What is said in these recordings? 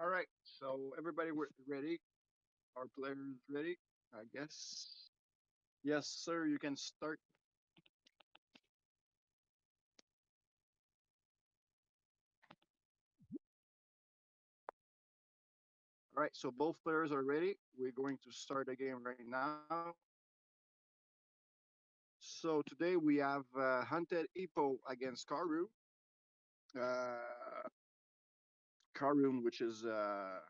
All right, so everybody, we're ready. Our players ready, I guess. Yes, sir. You can start. All right, so both players are ready. We're going to start the game right now. So today we have Hunted Hippo against Karu. Uh, Karun, which is a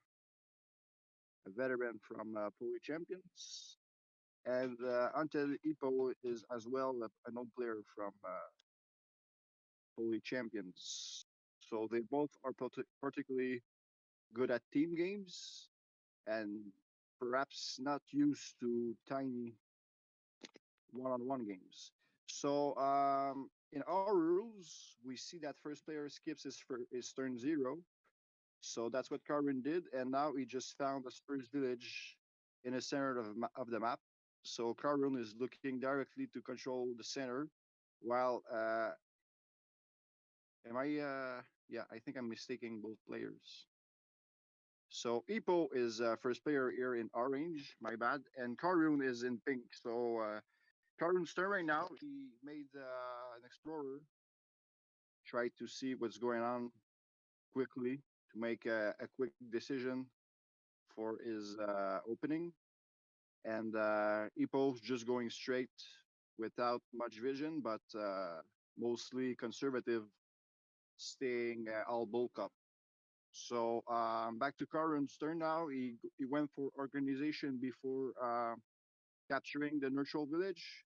veteran from Poli Champions, and Hunted Hippo is as well an old player from Poli Champions. So they both are particularly good at team games and perhaps not used to tiny one-on-one games. So in our rules, we see that first player skips his turn zero. So that's what Karuin did, and now he just found a Spurs village in the center of the map. So Karuin is looking directly to control the center, while am I? Yeah, I think I'm mistaking both players. So Ipo is first player here in orange, my bad, and Karun is in pink. So Karun's turn right now. He made an explorer, tried to see what's going on quickly to make a quick decision for his opening. And Ipo's just going straight without much vision, but mostly conservative, staying all bulk up. So back to Karun's turn now. He went for organization before capturing the neutral village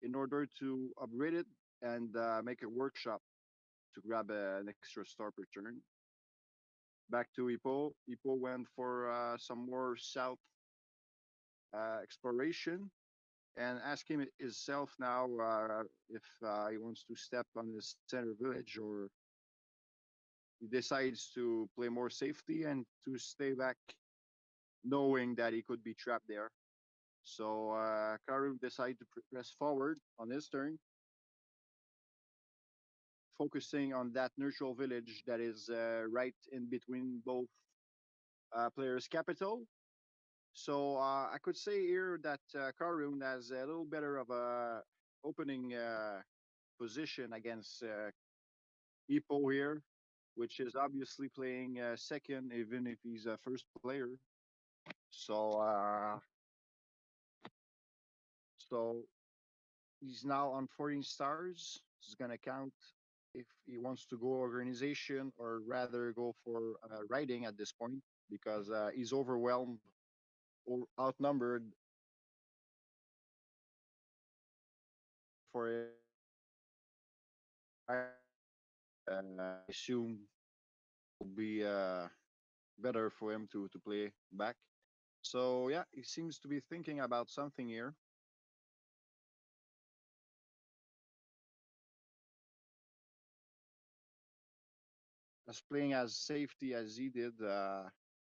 in order to upgrade it and make a workshop to grab an extra star per turn. Back to Ipo. Ipo went for some more south exploration and ask him himself now if he wants to step on the center village or he decides to play more safety and to stay back knowing that he could be trapped there. So Karim decided to press forward on his turn, focusing on that neutral village that is right in between both players' capital. So I could say here that Karun has a little better of a opening position against Ipo here, which is obviously playing second, even if he's a first player. So so he's now on 14 stars. He's gonna count if he wants to go organization or rather go for riding at this point because he's overwhelmed or outnumbered for I assume will be better for him to play back. So yeah, he seems to be thinking about something here. As playing as safety as he did,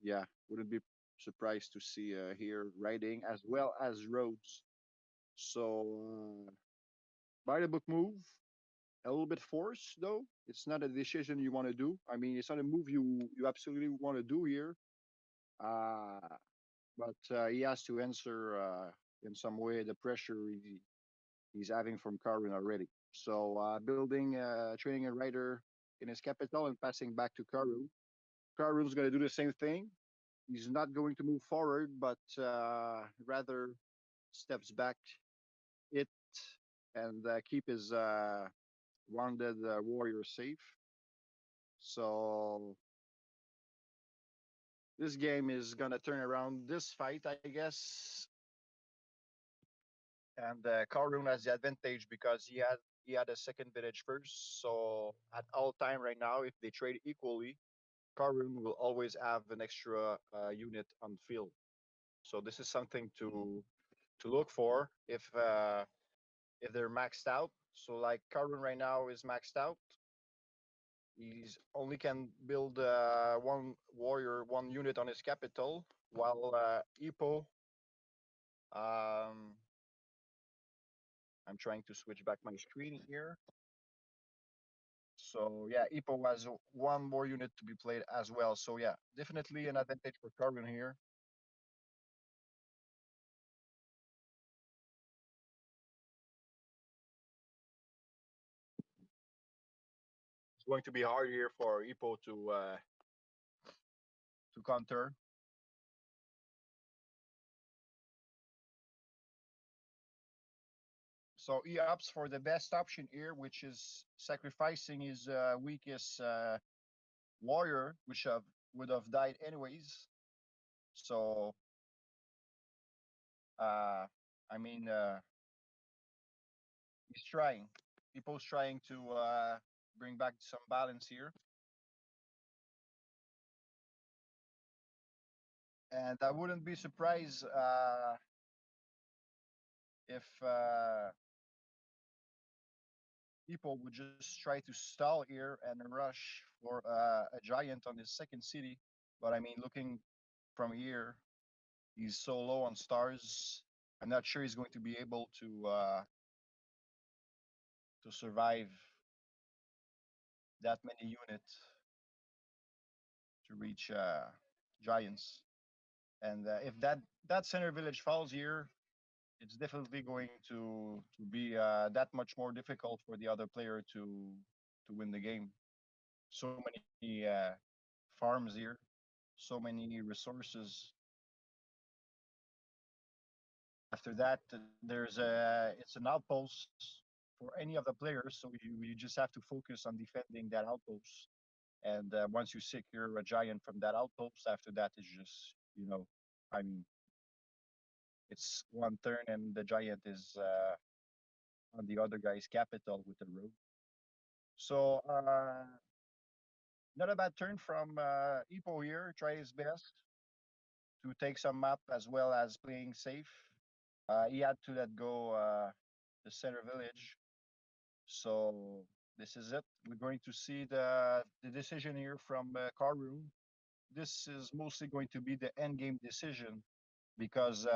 yeah, wouldn't be surprised to see here riding as well as roads. So by the book move, a little bit forced though. It's not a decision you want to do. I mean, it's not a move you absolutely want to do here. Uh, but he has to answer in some way the pressure he's having from Karin already. So building, training a rider in his capital and passing back to Karu. Karu's going to do the same thing. He's not going to move forward, but rather steps back it and keep his wounded warrior safe. So this game is gonna turn around this fight, I guess. And Karun has the advantage because he had a second village first. So at all time right now, if they trade equally, Karun will always have an extra unit on field. So this is something to look for if they're maxed out. So like Karun right now is maxed out. He's only can build one warrior, one unit on his capital, while Ipo. Um, I'm trying to switch back my screen here. So yeah, Ipo has one more unit to be played as well. So yeah, definitely an advantage for Karuin here. It's going to be hard here for Ipo to counter. So he opts for the best option here, which is sacrificing his weakest warrior, which would have died anyways. So uh, I mean, he's trying. Ipo's trying to bring back some balance here, and I wouldn't be surprised if people would just try to stall here and rush for a giant on his second city. But I mean, looking from here, he's so low on stars. I'm not sure he's going to be able to survive that many units to reach giants. And if that center village falls here, it's definitely going to be that much more difficult for the other player to win the game. So many farms here, so many resources. After that, there's a it's an outpost for any of the players, so you just have to focus on defending that outpost. And once you secure a giant from that outpost, after that is just I mean, it's one turn and the giant is on the other guy's capital with the road. So not a bad turn from Ipo here. Try his best to take some map as well as playing safe. He had to let go the center village. So this is it. We're going to see the decision here from Karuin. This is mostly going to be the end game decision because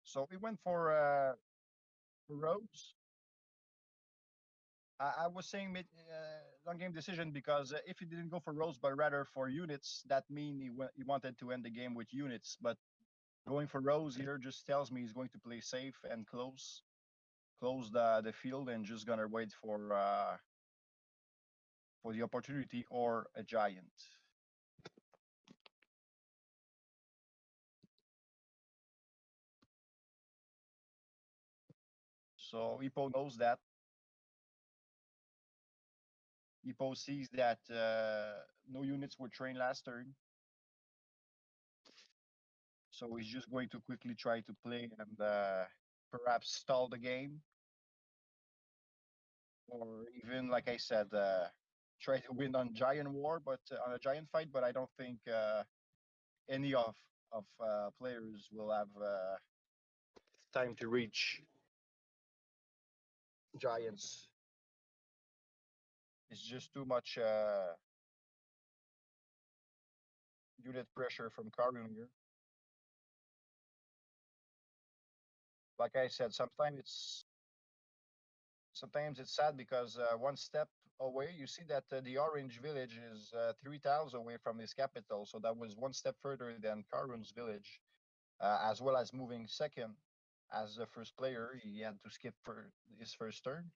so we went for Rhodes. I was saying mid long game decision because if he didn't go for Rhodes but rather for units, that mean he wanted to end the game with units. But going for Rose here just tells me he's going to play safe and close the field and just gonna wait for the opportunity or a giant. So Ipo knows that. Ipo sees that no units were trained last turn, so he's just going to quickly try to play and perhaps stall the game, or even like I said, try to win on giant war, but on a giant fight. But I don't think any of players will have time to reach giants. It's just too much unit pressure from Karuin here. Like I said, sometimes it's sad because one step away, you see that the orange village is 3 tiles away from his capital. So that was one step further than Karuin's village, as well as moving second as the first player. He had to skip for his first turn.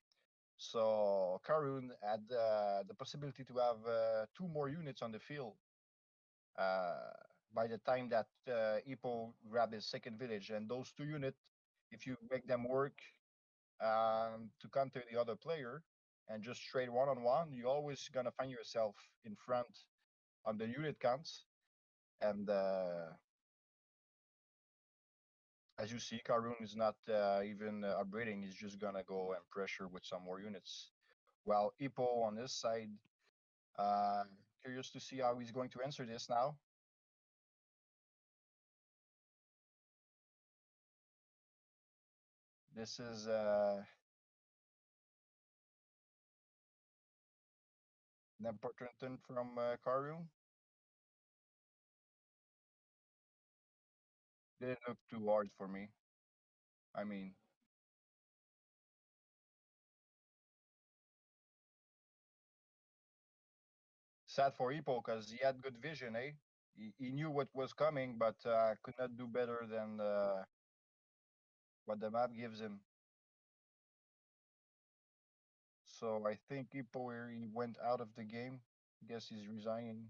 So Karuin had the possibility to have two more units on the field uh, by the time that Ipo grabbed his second village. And those two units, if you make them work to counter the other player and just trade one on one, you're always gonna find yourself in front on the unit counts. And as you see, Karuin is not even upgrading; he's just gonna go and pressure with some more units. While Ipo on this side, uh, curious to see how he's going to answer this now. This is an important turn from Karuin. Didn't look too hard for me. I mean, Sad for Hippo because he had good vision, eh? He knew what was coming, but could not do better than what the map gives him. So I think Hippo he went out of the game. I guess he's resigning.